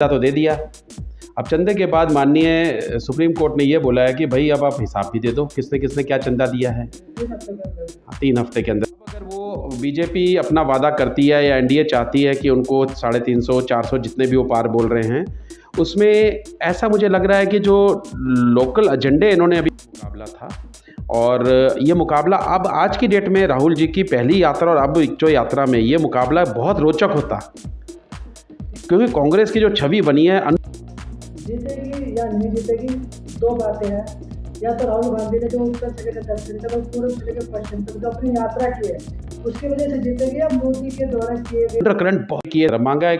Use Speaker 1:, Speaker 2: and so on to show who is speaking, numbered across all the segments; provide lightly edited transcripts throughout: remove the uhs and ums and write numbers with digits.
Speaker 1: तो दे दिया। अब चंदे के बाद माननीय सुप्रीम कोर्ट ने ये बोला है कि भाई अब आप हिसाब भी दे दो किसने किसने क्या चंदा दिया है 3 हफ्ते के अंदर। अब अगर वो बीजेपी अपना वादा करती है या एनडीए चाहती है कि उनको 350 400 जितने भी वो पार बोल रहे हैं, उसमें ऐसा मुझे लग रहा है कि जो लोकल एजेंडे इन्होंने अभी मुकाबला था, और ये मुकाबला अब आज की डेट में राहुल जी की पहली यात्रा और अब जो यात्रा में ये मुकाबला बहुत रोचक होता, क्योंकि कांग्रेस की जो छवि बनी है
Speaker 2: जीतेगी या नहीं जीतेगी, दो बातें हैं। या तो राहुल गांधी ने जो उत्तर से लेकर दक्षिण तक और पूर्व से लेकर पश्चिम तक जो अपनी यात्रा की है उसकी वजह से जीतेगी, या मोदी के द्वारा किए गए
Speaker 1: अंडरकरंट बहुत किए मांगा है।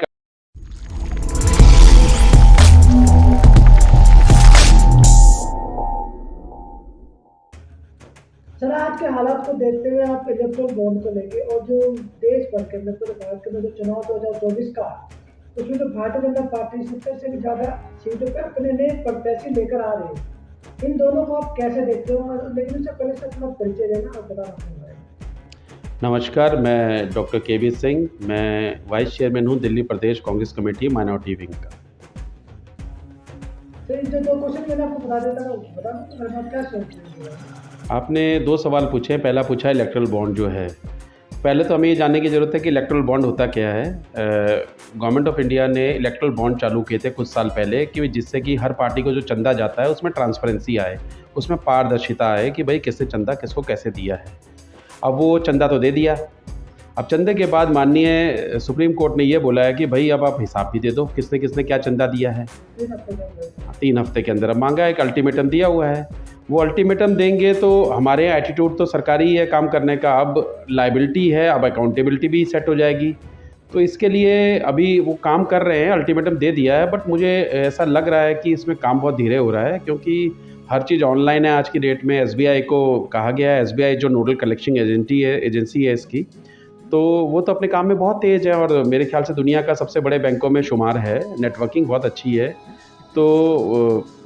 Speaker 2: सर, आज के हालात को देखते हुए आप इलेक्ट्रल बॉन्ड को लेके और जो देश भर के अंदर पूरे भारत के अंदर जो चुनाव 2024 का, उसमें तो भारतीय जनता पार्टी 70 से भी ज़्यादा सीटों पे अपने नए प्रत्याशी लेकर आ रही है। इन दोनों को आप कैसे देखते हो? लेकिन उससे पहले से अपना परिचय देना और बताना पड़ेगा।
Speaker 1: नमस्कार, मैं डॉक्टर केबी सिंह, मैं वाइस चेयरमैन हूँ दिल्ली प्रदेश कांग्रेस कमेटी माइनॉरिटी विंग का।
Speaker 2: तो जो दो क्वेश्चन मैंने आपको बता देता हूँ, बता दो मेरे पास क्या सोच।
Speaker 1: आपने 2 सवाल पूछे। पहला पूछा इलेक्ट्रल बॉन्ड जो है। पहले तो हमें ये जानने की ज़रूरत है कि इलेक्ट्रल बॉन्ड होता क्या है। गवर्नमेंट ऑफ इंडिया ने इलेक्ट्रल बॉन्ड चालू किए थे कुछ साल पहले कि जिससे कि हर पार्टी को जो चंदा जाता है उसमें ट्रांसपेरेंसी आए, उसमें पारदर्शिता आए कि भाई किसने चंदा किसको कैसे दिया है। अब वो चंदा तो दे दिया। अब चंदे के बाद माननीय सुप्रीम कोर्ट ने ये बोला है कि भाई अब आप हिसाब भी दे दो किसने किसने क्या चंदा दिया है 3 हफ्ते के अंदर। अब मांगा एक अल्टीमेटम दिया हुआ है। वो अल्टीमेटम देंगे तो हमारे यहाँ एटीट्यूड तो सरकारी है काम करने का, अब लाइबिलिटी है, अब अकाउंटेबिलिटी भी सेट हो जाएगी। तो इसके लिए अभी वो काम कर रहे हैं, अल्टीमेटम दे दिया है, बट मुझे ऐसा लग रहा है कि इसमें काम बहुत धीरे हो रहा है, क्योंकि हर चीज़ ऑनलाइन है आज की डेट में। एसबीआई को कहा गया है, एसबीआई जो नोडल कलेक्शन एजेंसी है इसकी, तो वो तो अपने काम में बहुत तेज़ है और मेरे ख्याल से दुनिया का सबसे बड़े बैंकों में शुमार है, नेटवर्किंग बहुत अच्छी है। तो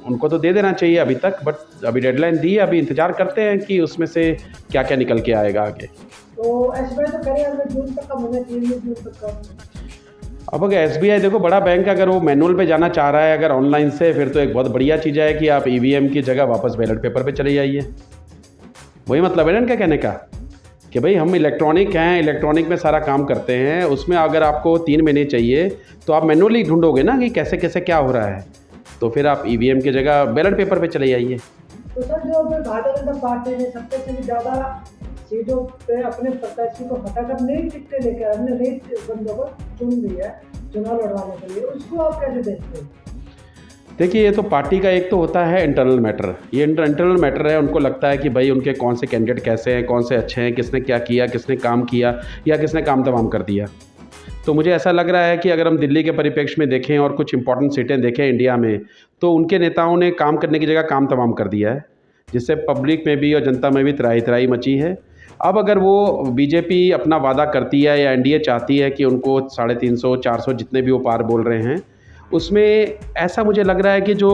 Speaker 1: उनको तो दे देना चाहिए अभी तक, बट अभी डेडलाइन दी है, अभी इंतज़ार करते हैं कि उसमें से क्या क्या निकल के आएगा आगे।
Speaker 2: तो एसबीआई तो करें अगर जून तक का होना चाहिए, जून तक का।
Speaker 1: अब अगर एसबीआई देखो बड़ा बैंक, अगर वो मैनुअल पे जाना चाह रहा है अगर ऑनलाइन से, फिर तो एक बहुत बढ़िया चीज़ है कि आप ईवीएम की जगह वापस बैलेट पेपर पे चले जाइए। वही मतलब है ना इनका कहने का कि भाई हम इलेक्ट्रॉनिक हैं, इलेक्ट्रॉनिक में सारा काम करते हैं, उसमें अगर आपको 3 महीने चाहिए तो आप मैनुअली ढूंढोगे ना कि कैसे कैसे क्या हो रहा है, तो फिर आप ईवीएम की जगह बैलेट पेपर पे चले जाइए।
Speaker 2: तो सर, जो भारतीय जनता पार्टी ने 70 से भी ज़्यादा सीटों पे अपने प्रत्याशी को हटाकर नई टिकटें लेकर अपने नए बंदों को चुन लिया है चुनाव लड़वाने के लिए, उसको आप कैसे देखते हो?
Speaker 1: देखिए, ये तो पार्टी का एक तो होता है इंटरनल मैटर, ये इंटरनल मैटर है। उनको लगता है कि भाई उनके कौन से कैंडिडेट कैसे हैं, कौन से अच्छे हैं, किसने क्या किया, किसने काम किया या किसने काम तमाम कर दिया। तो मुझे ऐसा लग रहा है कि अगर हम दिल्ली के परिप्रेक्ष्य में देखें और कुछ इंपॉर्टेंट सीटें देखें इंडिया में, तो उनके नेताओं ने काम करने की जगह काम तमाम कर दिया है, जिससे पब्लिक में भी और जनता में भी त्राही त्राही मची है। अब अगर वो बीजेपी अपना वादा करती है या एनडीए चाहती है कि उनको 350 400 जितने भी वो पार बोल रहे हैं, उसमें ऐसा मुझे लग रहा है कि जो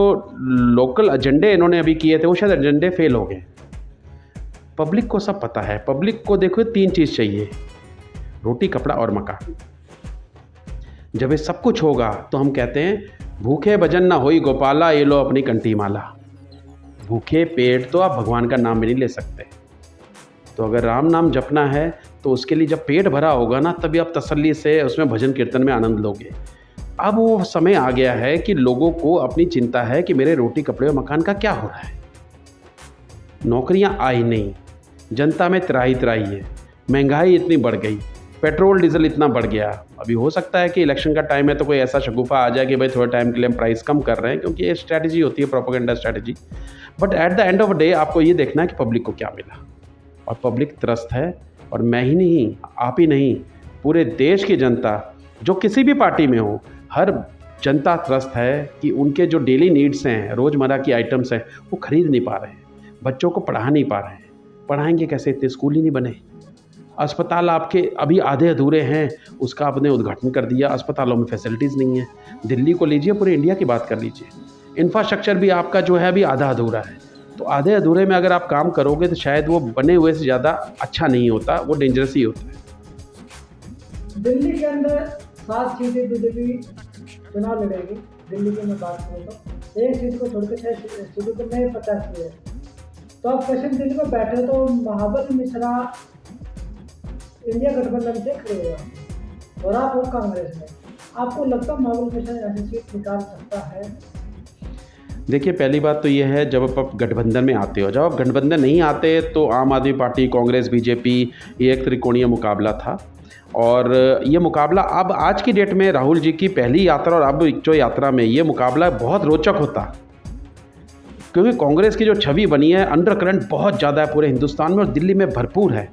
Speaker 1: लोकल एजेंडे इन्होंने अभी किए थे वो शायद एजेंडे फेल हो गए। पब्लिक को सब पता है, पब्लिक को देखो 3 चीज़ चाहिए, रोटी कपड़ा और मकान। जब ये सब कुछ होगा तो हम कहते हैं भूखे भजन ना होई गोपाला, ये लो अपनी कंठी माला। भूखे पेट तो आप भगवान का नाम भी नहीं ले सकते। तो अगर राम नाम जपना है तो उसके लिए जब पेट भरा होगा ना, तभी आप तसल्ली से उसमें भजन कीर्तन में आनंद लोगे। अब वो समय आ गया है कि लोगों को अपनी चिंता है कि मेरे रोटी कपड़े और मकान का क्या हो रहा है। नौकरियां आई नहीं, जनता में त्राही त्राही है, महंगाई इतनी बढ़ गई, पेट्रोल डीजल इतना बढ़ गया। अभी हो सकता है कि इलेक्शन का टाइम है तो कोई ऐसा शगुफा आ जाए कि भाई थोड़े टाइम के लिए हम प्राइस कम कर रहे हैं, क्योंकि ये स्ट्रैटेजी होती है, propaganda strategy. But at the end of day आपको ये देखना है कि पब्लिक को क्या मिला, और पब्लिक त्रस्त है। और मैं ही नहीं, आप ही नहीं, पूरे देश की जनता जो किसी भी पार्टी में हो, हर जनता त्रस्त है कि उनके जो डेली नीड्स हैं, रोज़मर्रा की आइटम्स हैं, वो खरीद नहीं पा रहे हैं, बच्चों को पढ़ा नहीं पा रहे हैं। पढ़ाएंगे कैसे, इतने स्कूल ही नहीं बने। अस्पताल आपके अभी आधे अधूरे हैं, उसका आपने उद्घाटन कर दिया, अस्पतालों में फैसिलिटीज़ नहीं है। दिल्ली को लीजिए, पूरे इंडिया की बात कर लीजिए, इंफ्रास्ट्रक्चर भी आपका जो है अभी आधा अधूरा है। तो आधे अधूरे में अगर आप काम करोगे तो शायद वो बने हुए से ज़्यादा अच्छा नहीं होता, वो डेंजरस ही होता है।
Speaker 2: दिल्ली के अंदर 7 सीटें बीजेपी चुनाव लड़ेगी, दिल्ली की मैं बात करूँ तो 1 सीट को छोड़ के 6 सीटों पर नए प्रत्याशी है। तो आप पश्चिम दिल्ली में बैठे तो महाबली मिश्रा इंडिया गठबंधन से खड़े हुए और आप हो कांग्रेस में। आपको लगता है महाबली मिश्रा ऐसी सीट निकाल सकता है?
Speaker 1: देखिए, पहली बात तो ये है, जब आप गठबंधन में आते हो, जब आप गठबंधन नहीं आते तो आम आदमी पार्टी, कांग्रेस, बीजेपी, ये एक त्रिकोणीय मुकाबला था। और ये मुकाबला अब आज की डेट में राहुल जी की पहली यात्रा और अब जो यात्रा में ये मुकाबला बहुत रोचक होता, क्योंकि कांग्रेस की जो छवि बनी है, अंडरकरंट बहुत ज़्यादा है पूरे हिंदुस्तान में और दिल्ली में भरपूर है।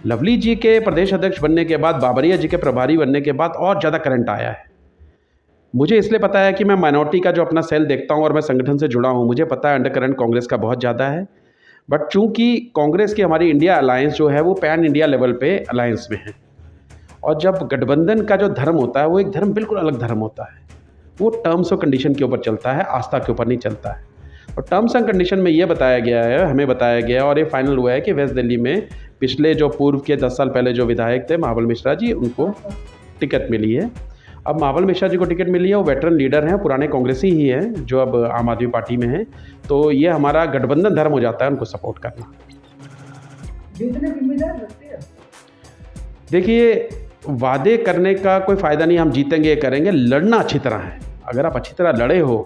Speaker 1: लवली जी के प्रदेश अध्यक्ष बनने के बाद, बाबरिया जी के प्रभारी बनने के बाद और ज़्यादा करंट आया है। मुझे इसलिए पता है कि मैं माइनॉरिटी का जो अपना सेल देखता हूँ और मैं संगठन से जुड़ा हूँ, मुझे पता है अंडरकरंट कांग्रेस का बहुत ज़्यादा है। बट चूंकि कांग्रेस की हमारी इंडिया अलायंस जो है वो पैन इंडिया लेवल पे अलायंस में है, और जब गठबंधन का जो धर्म होता है वो एक धर्म बिल्कुल अलग धर्म होता है। वो टर्म्स और कंडीशन के ऊपर चलता है, आस्था के ऊपर नहीं चलता है। और टर्म्स एंड कंडीशन में ये बताया गया है, हमें बताया गया है और ये फाइनल हुआ है कि वेस्ट दिल्ली में पिछले जो पूर्व के 10 साल पहले जो विधायक थे महाबल मिश्रा जी, उनको टिकट मिली है। अब महाबल मिश्रा जी को टिकट मिली है, वो वेटरन लीडर हैं, पुराने कांग्रेसी ही हैं जो अब आम आदमी पार्टी में हैं। तो ये हमारा गठबंधन धर्म हो जाता है उनको सपोर्ट करना।
Speaker 2: जीतने की उम्मीद लगती है?
Speaker 1: देखिए, वादे करने का कोई फ़ायदा नहीं, हम जीतेंगे ये करेंगे। लड़ना अच्छी तरह है, अगर आप अच्छी तरह लड़े हो,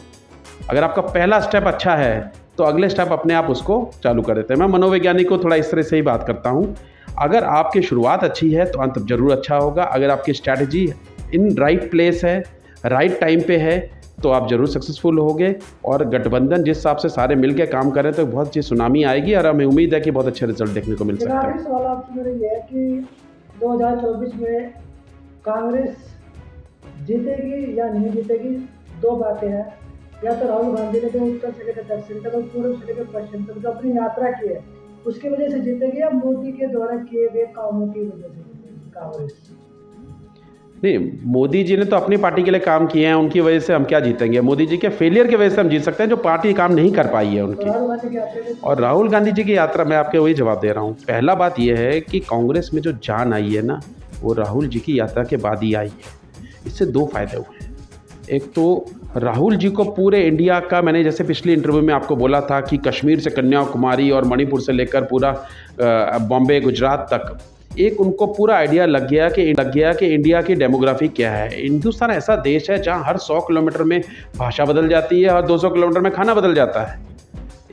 Speaker 1: अगर आपका पहला स्टेप अच्छा है तो अगले स्टेप अपने आप उसको चालू कर देते हैं। मैं मनोवैज्ञानिक को थोड़ा इस तरह से ही बात करता हूँ, अगर आपकी शुरुआत अच्छी है तो अंत ज़रूर अच्छा होगा। अगर आपकी स्ट्रैटेजी इन राइट प्लेस है, राइट टाइम पे है, तो आप ज़रूर सक्सेसफुल होगे। और गठबंधन जिस हिसाब से सारे मिल के काम करें तो बहुत अच्छी सुनामी आएगी और हमें उम्मीद है कि बहुत अच्छे रिजल्ट देखने को मिल सकते हैं।
Speaker 2: आखिरी सवाल आपसे मेरा ये है कि 2024 में कांग्रेस जीतेगी या नहीं जीतेगी? दो बातें हैं, या तो राहुल गांधी ने जो उत्तर से लेकर दक्षिण तक और पूर्व से लेकर पश्चिम तक जो अपनी यात्रा की है उसकी वजह से जीतेगी, या मोदी के द्वारा किए गए कामों की वजह से जीतेगी कांग्रेस?
Speaker 1: नहीं, मोदी जी ने तो अपनी पार्टी के लिए काम किए हैं, उनकी वजह से हम क्या जीतेंगे? मोदी जी के फेलियर की वजह से हम जीत सकते हैं, जो पार्टी काम नहीं कर पाई है उनकी। और राहुल गांधी जी की यात्रा, मैं आपके वही जवाब दे रहा हूँ। पहला बात यह है कि कांग्रेस में जो जान आई है ना, वो राहुल जी की यात्रा के बाद ही आई है। इससे दो फायदे हुए हैं। एक तो राहुल जी को पूरे इंडिया का, मैंने जैसे पिछली इंटरव्यू में आपको बोला था कि कश्मीर से कन्याकुमारी और मणिपुर से लेकर पूरा बॉम्बे, गुजरात तक एक उनको पूरा आइडिया लग गया कि इंडिया की डेमोग्राफी क्या है। हिंदुस्तान ऐसा देश है जहाँ हर 100 किलोमीटर में भाषा बदल जाती है और 200 किलोमीटर में खाना बदल जाता है।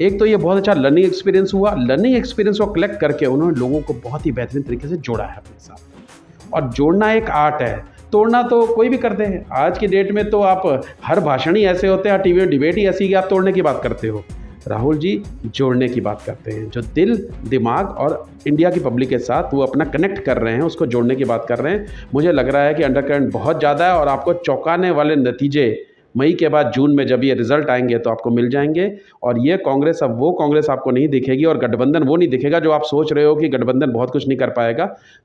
Speaker 1: एक तो ये बहुत अच्छा लर्निंग एक्सपीरियंस हुआ। लर्निंग एक्सपीरियंस को कलेक्ट करके उन्होंने लोगों को बहुत ही बेहतरीन तरीके से जोड़ा है अपने साथ। और जोड़ना एक आर्ट है, तोड़ना तो कोई भी करते हैं। आज की डेट में तो आप हर भाषण ही ऐसे होते हैं, टीवी में डिबेट ही ऐसी कि आप तोड़ने की बात करते हो। राहुल जी जोड़ने की बात करते हैं, जो दिल, दिमाग और इंडिया की पब्लिक के साथ वो अपना कनेक्ट कर रहे हैं, उसको जोड़ने की बात कर रहे हैं। मुझे लग रहा है कि अंडरकरंट बहुत ज़्यादा है और आपको चौंकाने वाले नतीजे मई के बाद जून में जब ये रिजल्ट आएंगे तो आपको मिल जाएंगे। और ये कांग्रेस अब वो कांग्रेस आपको नहीं दिखेगी और गठबंधन वो नहीं दिखेगा जो आप सोच रहे हो कि गठबंधन बहुत कुछ नहीं कर पाएगा।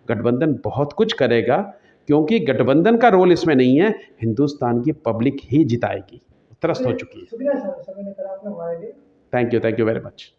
Speaker 1: गठबंधन बहुत कुछ करेगा, क्योंकि गठबंधन का रोल इसमें नहीं है, हिंदुस्तान की पब्लिक ही जिताएगी, त्रस्त हो चुकी है।
Speaker 2: शुक्रिया सर, समय निकाला आपने हमारे लिए।
Speaker 1: Thank you very much.